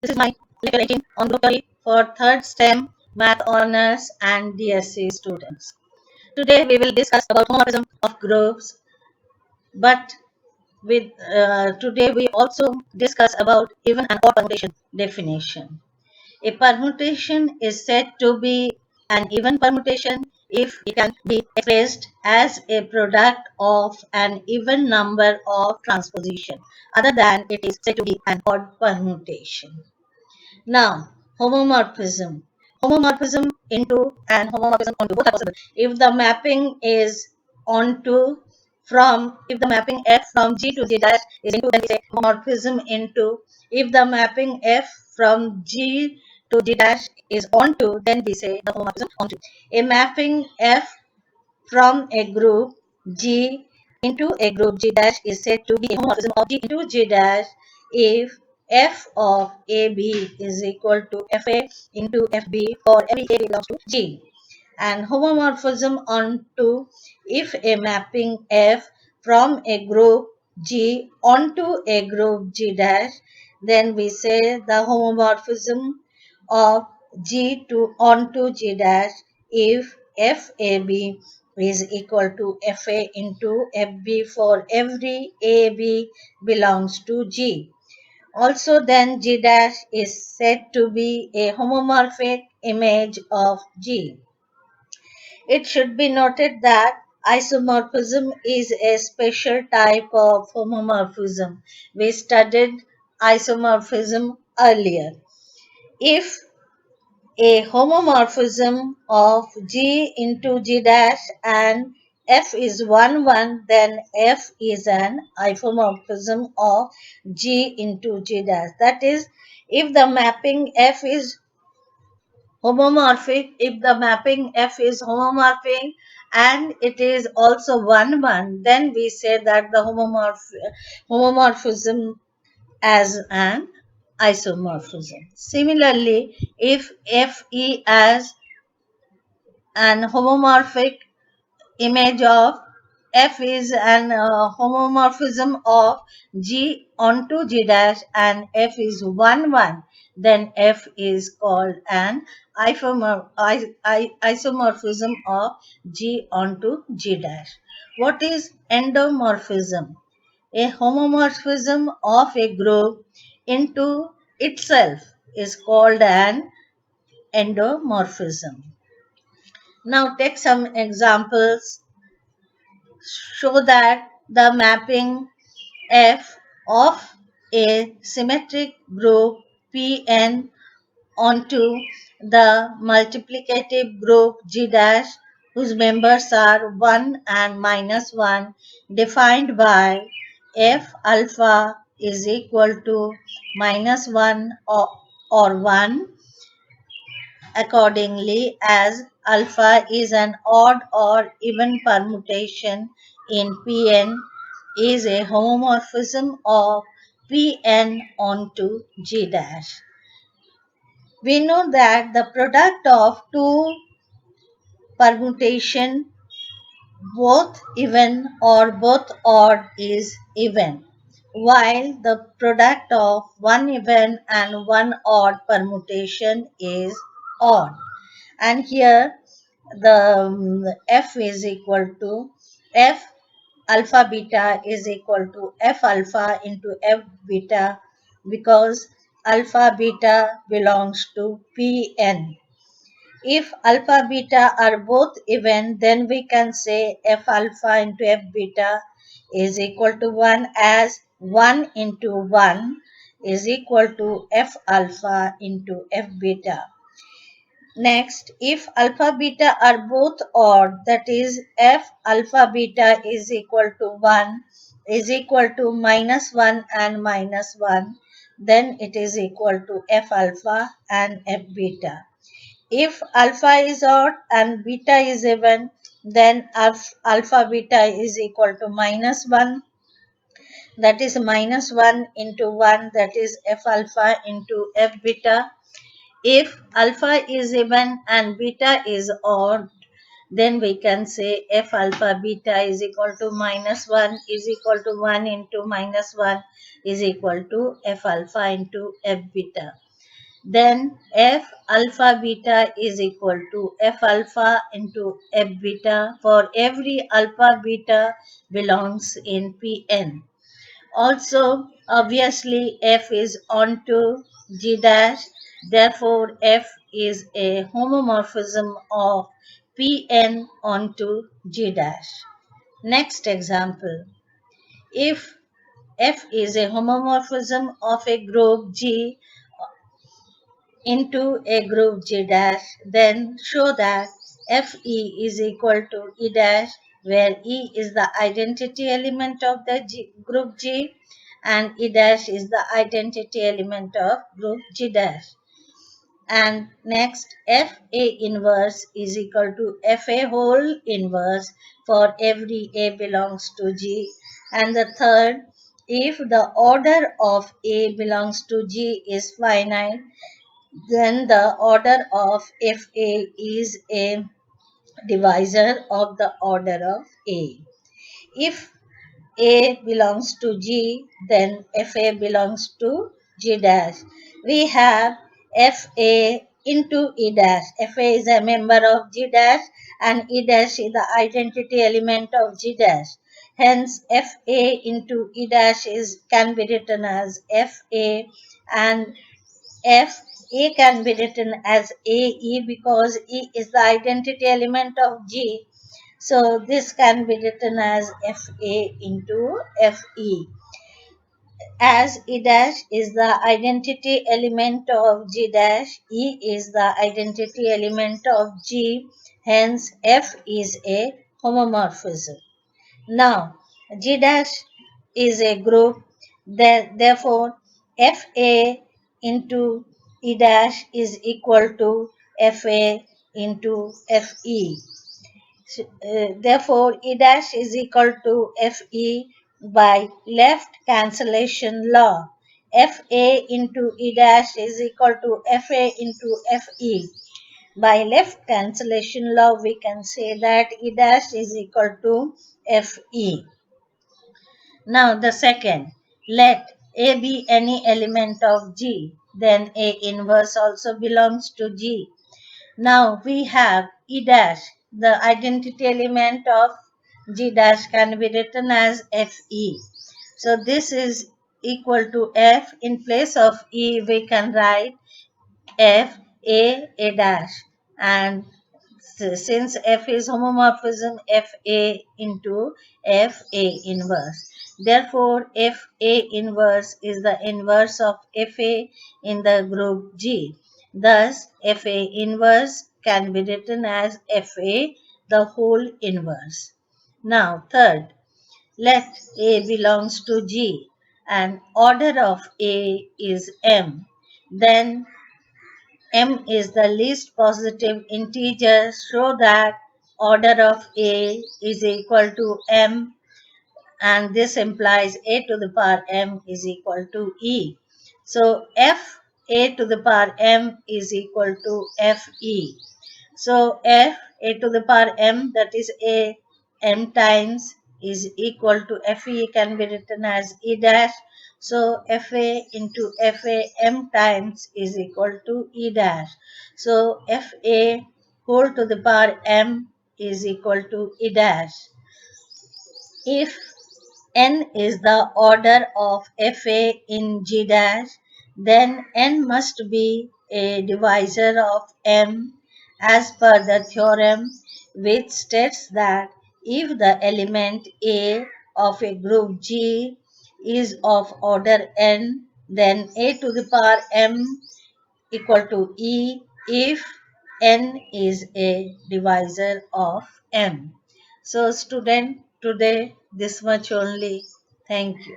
This is my lecture 18 on group theory for third STEM, Math Honors and DSC students. Today we will discuss about homomorphism of groups, but today we also discuss about even and odd permutation definition. A permutation is said to be an even permutation if it can be expressed as a product of an even number of transposition. Other than it is said to be an odd permutation. Now, homomorphism. Homomorphism into and homomorphism onto both are possible. If the mapping is onto if the mapping f from G to G dash is into, then we say homomorphism into. If the mapping f from G to G dash is onto, then we say the homomorphism onto. A mapping f from a group G into a group G dash is said to be a homomorphism of G into G dash if f of AB is equal to fa into fb for every AB belongs to G. And homomorphism onto if a mapping f from a group G onto a group G dash, then we say the homomorphism of G to onto G dash if FAB is equal to FA into FB for every AB belongs to G. Also then G dash is said to be a homomorphic image of G. It should be noted that isomorphism is a special type of homomorphism. We studied isomorphism earlier. If a homomorphism of G into G dash and F is 1, 1, then F is an isomorphism of G into G dash. That is, if the mapping F is homomorphic, if the mapping F is homomorphic and it is also 1, 1, then we say that the homomorphism as an isomorphism. Similarly, if Fe as an homomorphic image of F is an homomorphism of G onto G dash and F is 1, 1, then F is called an isomorphism of G onto G dash. What is endomorphism? A homomorphism of a group into itself is called an endomorphism. Now take some examples. Show that the mapping F of a symmetric group Pn onto the multiplicative group G dash whose members are 1 and minus 1 defined by F alpha is equal to minus 1 or 1 accordingly as alpha is an odd or even permutation in Pn is a homomorphism of Pn onto G dash. We know that the product of two permutation both even or both odd is even, while the product of one even and one odd permutation is odd. And here the F is equal to F alpha beta is equal to F alpha into F beta because alpha beta belongs to Pn. If alpha beta are both even, then we can say F alpha into F beta is equal to 1 as 1 into 1 is equal to F alpha into F beta. Next, if alpha beta are both odd, that is F alpha beta is equal to 1 is equal to minus 1 and minus 1, then it is equal to F alpha and F beta. If alpha is odd and beta is even, then alpha beta is equal to minus 1, that is minus 1 into 1, that is F alpha into F beta. If alpha is even and beta is odd, then we can say F alpha beta is equal to minus 1 is equal to 1 into minus 1 is equal to F alpha into F beta. then F alpha beta is equal to F alpha into F beta for every alpha beta belongs in Pn. Also, obviously, F is onto G dash, therefore, F is a homomorphism of Pn onto G dash. Next example. If F is a homomorphism of a group G into a group G dash, then show that Fe is equal to E dash, where E is the identity element of the group G and E dash is the identity element of group G dash. And next, Fa inverse is equal to Fa whole inverse for every A belongs to G. And the third, if the order of A belongs to G is finite, then the order of Fa is a divisor of the order of A. If A belongs to G, then Fa belongs to G dash. We have Fa into E dash. Fa is a member of G dash and E dash is the identity element of G dash. Hence, Fa into E dash can be written as Fa, and F A can be written as AE because E is the identity element of G. So this can be written as Fa into Fe. As E dash is the identity element of G dash, E is the identity element of G, hence F is a homomorphism. Now, G dash is a group, therefore Fa into E dash is equal to Fa into Fe. Therefore, E dash is equal to Fe by left cancellation law. Fa into E dash is equal to Fa into Fe. By left cancellation law, we can say that E dash is equal to Fe. Now the second, let A be any element of G, then A inverse also belongs to G. Now we have E dash, the identity element of G dash can be written as Fe. So this is equal to F. In place of E, we can write F A dash, and since F is homomorphism, Fa into Fa inverse. Therefore, Fa inverse is the inverse of Fa in the group G. Thus, Fa inverse can be written as Fa the whole inverse. Now, third, let A belongs to G and order of A is M. Then M is the least positive integer, so that order of A is equal to M, and this implies A to the power M is equal to E. So F A to the power M is equal to Fe. So F A to the power M, that is A M times, is equal to Fe, can be written as E dash. So Fa into Fa M times is equal to E dash. So Fa whole to the power M is equal to E dash. If n is the order of Fa in G dash, then n must be a divisor of M as per the theorem which states that if the element A of a group G is of order n, then A to the power M equal to E if n is a divisor of M. So student, today this much only. Thank you.